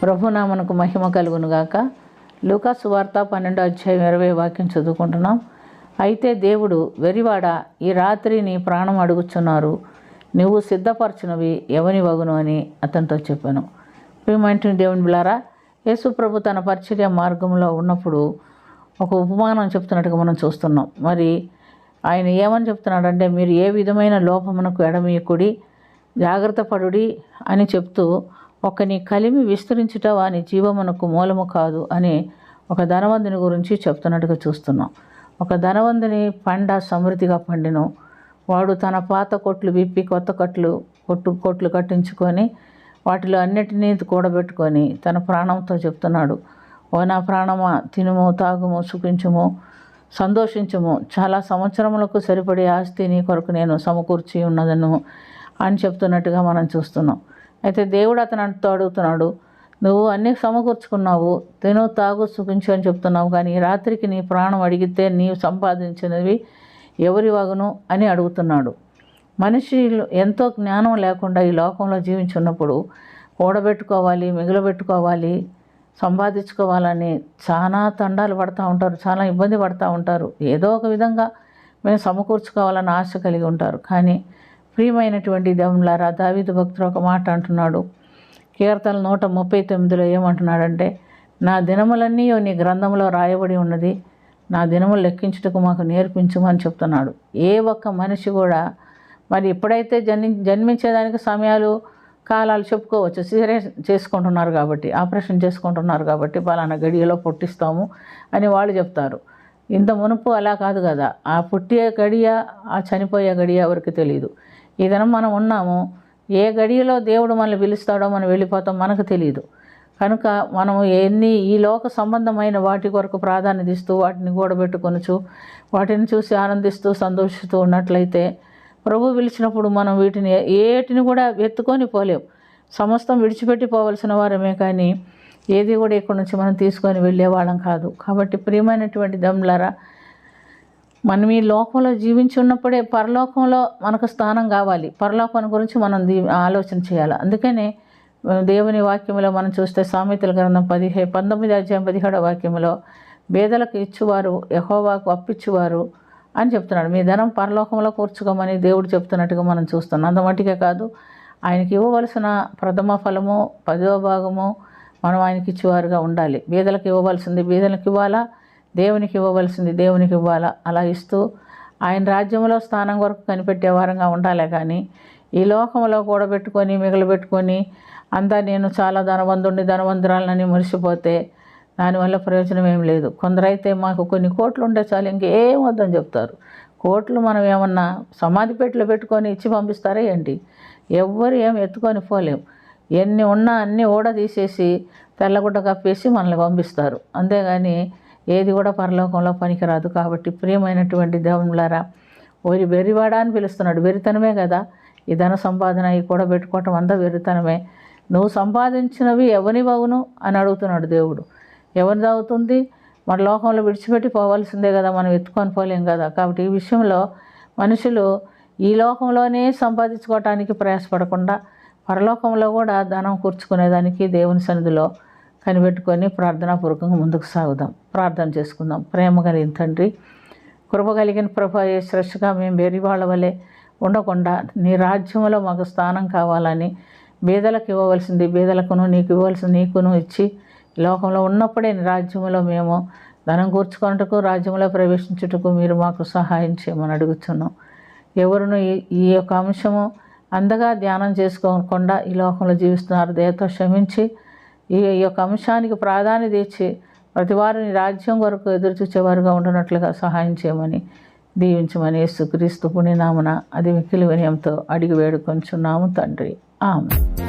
ప్రభునామనకు మహిమ కలుగునుగాక. లూకా సువార్త 12:20 వాక్యం చదువుకుంటున్నాం. అయితే దేవుడు, వెరివాడా, ఈ రాత్రి నీ ప్రాణం అడుగుచున్నారు, నువ్వు సిద్ధపరచునవి ఎవని వగును అని అతనితో చెప్పాను. ప్రియమైన దేవుని బిడ్డలారా, యేసు ప్రభు తన పరిచర్య మార్గంలో ఉన్నప్పుడు ఒక ఉపమానం చెప్తున్నట్టుగా మనం చూస్తున్నాం. మరి ఆయన ఏమని చెప్తున్నాడంటే, మీరు ఏ విధమైన లోపమునకు ఎడమీయకుడి, జాగ్రత్త పడుడి అని చెప్తూ, నీ కలిమి విస్తరించుట వాని జీవమునకు మూలము కాదు అని ఒక ధనవంతుని గురించి చెప్తున్నట్టుగా చూస్తున్నాం. ఒక ధనవంతుని పంట సమృద్ధిగా పండిను. వాడు తన పాత కొట్లు విప్పి కొత్త కొట్లు కట్టించుకొని వాటిలో అన్నిటినీ కూడబెట్టుకొని తన ప్రాణంతో చెప్తున్నాడు, ఓ నా ప్రాణమా, తినుము, తాగుము, సుఖించుము, సంతోషించుము, చాలా సంవత్సరములకు సరిపడే ఆస్తి నీ కొరకు నేను సమకూర్చి ఉన్నదను అని చెప్తున్నట్టుగా మనం చూస్తున్నాం. అయితే దేవుడు అతనితో అడుగుతున్నాడు, నువ్వు అన్నీ సమకూర్చుకున్నావు, తిను, తాగు, సుఖించు అని చెప్తున్నావు, కానీ ఈ రాత్రికి నీ ప్రాణం అడిగితే నీవు సంపాదించినవి ఎవరి వగును అని అడుగుతున్నాడు. మనిషి ఎంతో జ్ఞానం లేకుండా ఈ లోకంలో జీవించున్నప్పుడు కూడబెట్టుకోవాలి, మిగులబెట్టుకోవాలి, సంపాదించుకోవాలని చాలా తండాలు పడుతూ ఉంటారు, చాలా ఇబ్బంది పడుతూ ఉంటారు. ఏదో ఒక విధంగా మేము సమకూర్చుకోవాలని ఆశ కలిగి ఉంటారు. కానీ ప్రియమైనటువంటి దేవులారా, దావీదు భక్తుడు ఒక మాట అంటున్నాడు. కీర్తనలు 139 ఏమంటున్నాడంటే, నా దినములన్నీ నీ గ్రంథంలో రాయబడి ఉన్నది, నా దినములు లెక్కించుటకు మాకు నేర్పించమని చెప్తున్నాడు. ఏ ఒక్క మనిషి కూడా మరి ఎప్పుడైతే జన్మించేదానికి సమయాలు, కాలాలు చెప్పుకోవచ్చు. సిజరేన్ చేసుకుంటున్నారు కాబట్టి, ఆపరేషన్ చేసుకుంటున్నారు కాబట్టి పలానా గడియలో పుట్టిస్తాము అని వాళ్ళు చెప్తారు. ఇంత మునుపు అలా కాదు కదా. ఆ పుట్టే గడియ, ఆ చనిపోయే గడియ ఎవరికి తెలియదు. ఈ దినం మనం ఉన్నాము, ఏ గడియలో దేవుడు మనల్ని పిలుస్తాడో మనం వెళ్ళిపోతాం, మనకు తెలియదు. కనుక మనము ఈ లోక సంబంధమైన వాటి కొరకు ప్రాధాన్యత ఇస్తూ వాటిని కూడబెట్టుకొనచ్చు, వాటిని చూసి ఆనందిస్తూ సంతోషిస్తూ ఉన్నట్లయితే ప్రభు పిలిచినప్పుడు మనం వీటిని ఏటిని కూడా ఎత్తుకొని పోలేం. సమస్తం విడిచిపెట్టి పోవలసిన వారమే, కానీ ఏది కూడా ఇక్కడి నుంచి మనం తీసుకొని వెళ్ళేవాళ్ళం కాదు. కాబట్టి ప్రియమైనటువంటి దమ్ములారా, మనం ఈ లోకంలో జీవించి ఉన్నప్పుడే పరలోకంలో మనకు స్థానం కావాలి. పరలోకం గురించి మనం ఆలోచన చేయాలి. అందుకనే దేవుని వాక్యంలో మనం చూస్తే సామెతల గ్రంథం 19:17 వాక్యంలో, పేదలకు ఇచ్చువారు యెహోవాకు అప్పిచ్చువారు అని చెప్తున్నాడు. మీ ధనం పరలోకంలో కూర్చుకోమని దేవుడు చెప్తున్నట్టుగా మనం చూస్తున్నాం. అంత మట్టికే కాదు, ఆయనకి ఇవ్వవలసిన ప్రథమ ఫలము 10వ భాగము మనం ఆయనకి ఇచ్చేవారుగా ఉండాలి. పేదలకు ఇవ్వవలసింది పేదలకు ఇవ్వాలా, దేవునికి ఇవ్వవలసింది దేవునికి ఇవ్వాలా. అలా ఇస్తూ ఆయన రాజ్యంలో స్థానం వరకు కనిపెట్టే వారంగా ఉండాలి. కానీ ఈ లోకంలో కూడబెట్టుకొని మిగలబెట్టుకొని అంతా నేను చాలా ధనవంతురాలని మురిసిపోతే దానివల్ల ప్రయోజనం ఏం లేదు. కొందరైతే మాకు కొన్ని కోట్లు ఉంటే చాలు, ఇంకేం వద్దని చెప్తారు. కోట్లు మనం ఏమన్నా సమాధి పెట్టిలో పెట్టుకొని ఇచ్చి పంపిస్తారా ఏంటి? ఎవ్వరు ఏం ఎత్తుకొని పోలేం. ఎన్ని ఉన్నా అన్నీ తీసేసి తెల్లగుడ్డ కప్పేసి మనల్ని పంపిస్తారు. అంతేగాని ఏది కూడా పరలోకంలో పనికిరాదు. కాబట్టి ప్రియమైనటువంటి దేవులారా, వెరివాడా అని పిలుస్తున్నాడు. వెరితనమే కదా ఈ ధన సంపాదన, ఈ కూడా పెట్టుకోవటం అంతా వెరితనమే. నువ్వు సంపాదించినవి ఎవని వగును అని అడుగుతున్నాడు దేవుడు. ఎవరిది అవుతుంది? మన లోకంలో విడిచిపెట్టి పోవాల్సిందే కదా, మనం ఎత్తుకొని పోలేం కదా. కాబట్టి ఈ విషయంలో మనుషులు ఈ లోకంలోనే సంపాదించుకోవటానికి ప్రయాసపడకుండా పరలోకంలో కూడా ధనం కూర్చుకునేదానికి దేవుని సన్నిధిలో కనిపెట్టుకొని ప్రార్థనాపూర్వకంగా ముందుకు సాగుదాం. ప్రార్థన చేసుకుందాం. ప్రేమ కలిగిన తండ్రి, కృప కలిగిన ప్రభు, శ్రద్ధగా మేము వెరివాళ్ళ వలె ఉండకుండా నీ రాజ్యంలో మాకు స్థానం కావాలని, బీదలకు ఇవ్వవలసింది బీదలకును, నీకు ఇవ్వవలసింది నీకును ఇచ్చి లోకంలో ఉన్నప్పుడే నీ రాజ్యంలో మేము ధనం కూర్చుకున్నట్టుకు, రాజ్యంలో ప్రవేశించుటకు మీరు మాకు సహాయం చేయమని అడుగుతున్నాం. ఎవరును ఈ యొక్క అంశము అంతగా ధ్యానం చేసుకోకుండా ఈ లోకంలో జీవిస్తున్నారు. దయతో క్షమించి ఈ యొక్క అంశానికి ప్రాధాన్యత ఇచ్చి ప్రతి వారు నీ రాజ్యం వరకు ఎదురు చూచేవారుగా ఉంటున్నట్లుగా సహాయం చేయమని దీవించమని యేసుక్రీస్తు పుణ్యనామమున అది మిక్కిలి వినయంతో అడిగి వేడుకొంచున్నాము తండ్రి. ఆమేన్.